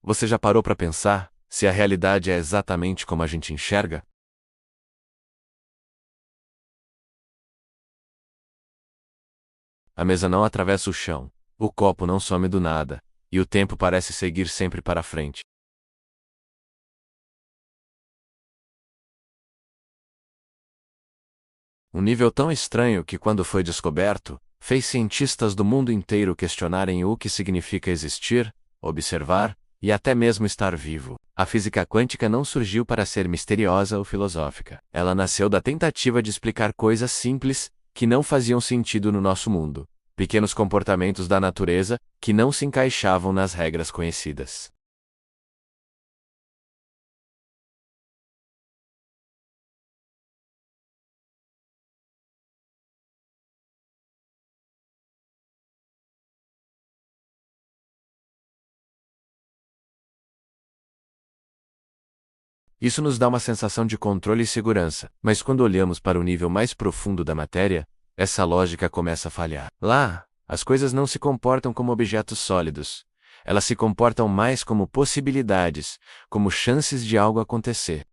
Você já parou para pensar se a realidade é exatamente como a gente enxerga? A mesa não atravessa o chão, o copo não some do nada, e o tempo parece seguir sempre para frente. Um nível tão estranho que, quando foi descoberto, fez cientistas do mundo inteiro questionarem o que significa existir, observar e até mesmo estar vivo. A física quântica não surgiu para ser misteriosa ou filosófica. Ela nasceu da tentativa de explicar coisas simples que não faziam sentido no nosso mundo, pequenos comportamentos da natureza que não se encaixavam nas regras conhecidas. Isso nos dá uma sensação de controle e segurança, mas quando olhamos para o nível mais profundo da matéria, essa lógica começa a falhar. Lá, as coisas não se comportam como objetos sólidos. Elas se comportam mais como possibilidades, como chances de algo acontecer.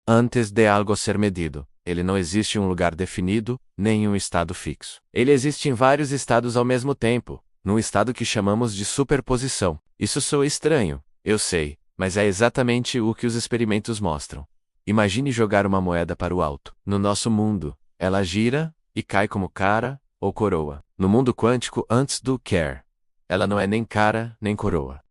Antes de algo ser medido, ele não existe em um lugar definido, nem em um estado fixo. Ele existe em vários estados ao mesmo tempo, num estado que chamamos de superposição. Isso soa estranho, eu sei, mas é exatamente o que os experimentos mostram. Imagine jogar uma moeda para o alto. No nosso mundo, ela gira e cai como cara ou coroa. No mundo quântico, antes do care, ela não é nem cara nem coroa.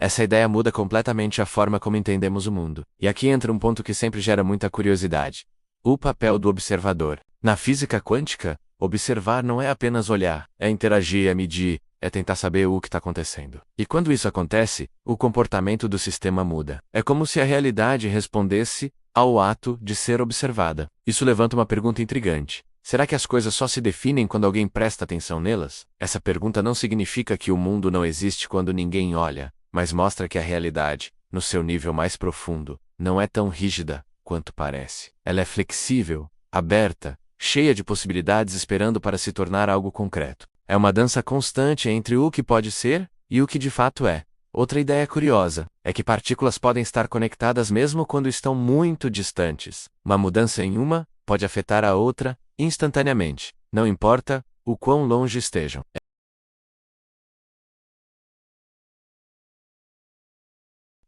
Essa ideia muda completamente a forma como entendemos o mundo. E aqui entra um ponto que sempre gera muita curiosidade: o papel do observador. Na física quântica, observar não é apenas olhar, é interagir, é medir, é tentar saber o que está acontecendo. E quando isso acontece, o comportamento do sistema muda. É como se a realidade respondesse ao ato de ser observada. Isso levanta uma pergunta intrigante. Será que as coisas só se definem quando alguém presta atenção nelas? Essa pergunta não significa que o mundo não existe quando ninguém olha, mas mostra que a realidade, no seu nível mais profundo, não é tão rígida quanto parece. Ela é flexível, aberta, cheia de possibilidades esperando para se tornar algo concreto. É uma dança constante entre o que pode ser e o que de fato é. Outra ideia curiosa é que partículas podem estar conectadas mesmo quando estão muito distantes. Uma mudança em uma pode afetar a outra instantaneamente, não importa o quão longe estejam.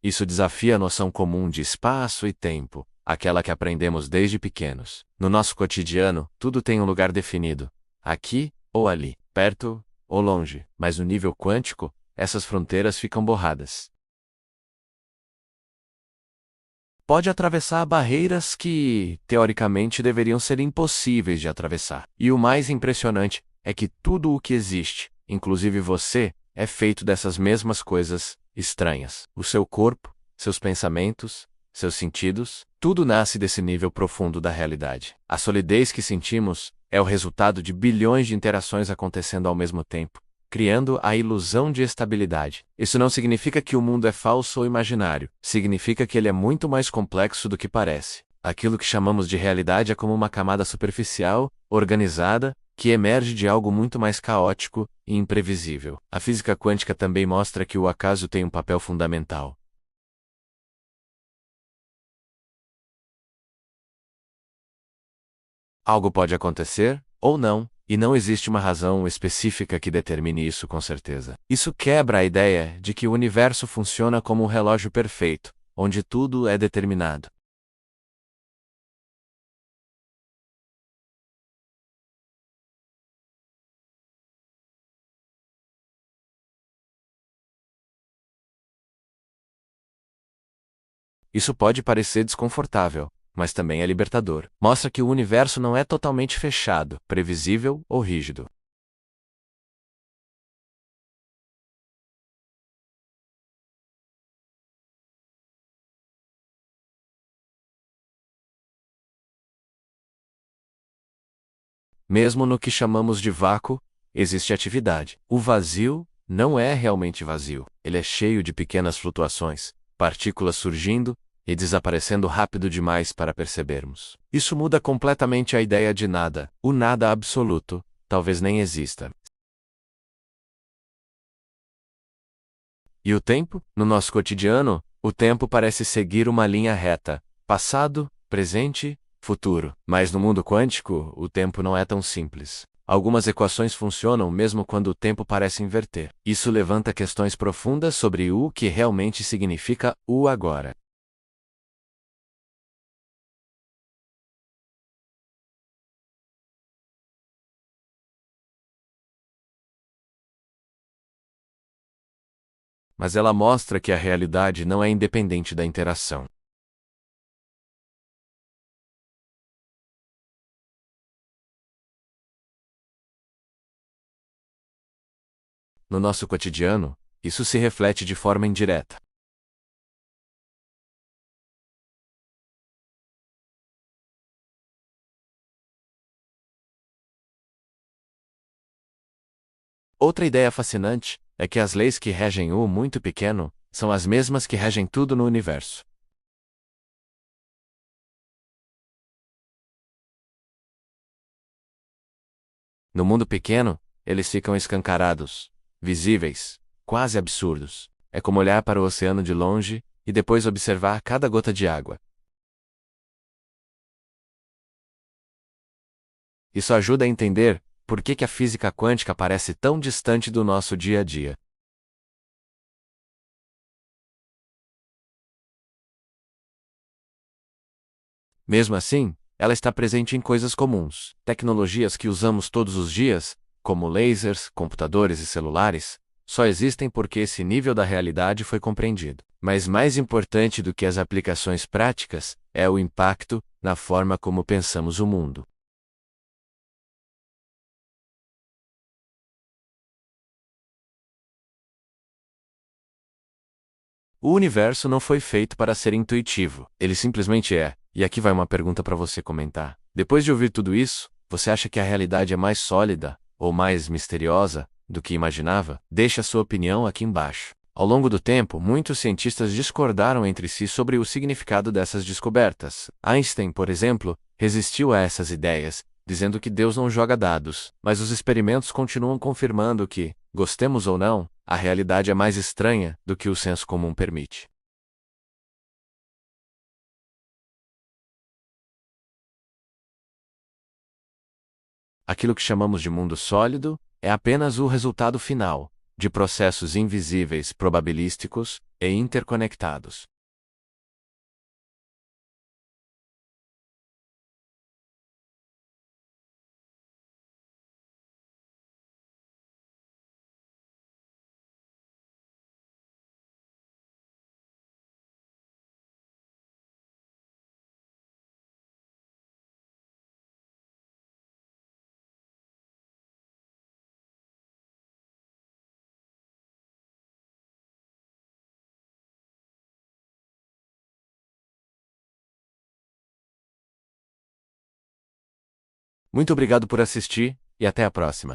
Isso desafia a noção comum de espaço e tempo, aquela que aprendemos desde pequenos. No nosso cotidiano, tudo tem um lugar definido, aqui ou ali, perto ou longe, mas no nível quântico, essas fronteiras ficam borradas. Pode atravessar barreiras que, teoricamente, deveriam ser impossíveis de atravessar. E o mais impressionante é que tudo o que existe, inclusive você, é feito dessas mesmas coisas estranhas. O seu corpo, seus pensamentos, seus sentidos, tudo nasce desse nível profundo da realidade. A solidez que sentimos é o resultado de bilhões de interações acontecendo ao mesmo tempo, criando a ilusão de estabilidade. Isso não significa que o mundo é falso ou imaginário, significa que ele é muito mais complexo do que parece. Aquilo que chamamos de realidade é como uma camada superficial, organizada, que emerge de algo muito mais caótico e imprevisível. A física quântica também mostra que o acaso tem um papel fundamental. Algo pode acontecer, ou não, e não existe uma razão específica que determine isso com certeza. Isso quebra a ideia de que o universo funciona como um relógio perfeito, onde tudo é determinado. Isso pode parecer desconfortável, mas também é libertador. Mostra que o universo não é totalmente fechado, previsível ou rígido. Mesmo no que chamamos de vácuo, existe atividade. O vazio não é realmente vazio. Ele é cheio de pequenas flutuações, partículas surgindo, e desaparecendo rápido demais para percebermos. Isso muda completamente a ideia de nada. O nada absoluto talvez nem exista. E o tempo? No nosso cotidiano, o tempo parece seguir uma linha reta: passado, presente, futuro. Mas no mundo quântico, o tempo não é tão simples. Algumas equações funcionam mesmo quando o tempo parece inverter. Isso levanta questões profundas sobre o que realmente significa o agora. Mas ela mostra que a realidade não é independente da interação. No nosso cotidiano, isso se reflete de forma indireta. Outra ideia fascinante é que as leis que regem o muito pequeno são as mesmas que regem tudo no universo. No mundo pequeno, eles ficam escancarados, visíveis, quase absurdos. É como olhar para o oceano de longe e depois observar cada gota de água. Isso ajuda a entender por que a física quântica parece tão distante do nosso dia a dia. Mesmo assim, ela está presente em coisas comuns. Tecnologias que usamos todos os dias, como lasers, computadores e celulares, só existem porque esse nível da realidade foi compreendido. Mas mais importante do que as aplicações práticas é o impacto na forma como pensamos o mundo. O universo não foi feito para ser intuitivo, ele simplesmente é. E aqui vai uma pergunta para você comentar. Depois de ouvir tudo isso, você acha que a realidade é mais sólida ou mais misteriosa do que imaginava? Deixe a sua opinião aqui embaixo. Ao longo do tempo, muitos cientistas discordaram entre si sobre o significado dessas descobertas. Einstein, por exemplo, resistiu a essas ideias, dizendo que Deus não joga dados, mas os experimentos continuam confirmando que, gostemos ou não, a realidade é mais estranha do que o senso comum permite. Aquilo que chamamos de mundo sólido é apenas o resultado final de processos invisíveis, probabilísticos e interconectados. Muito obrigado por assistir e até a próxima.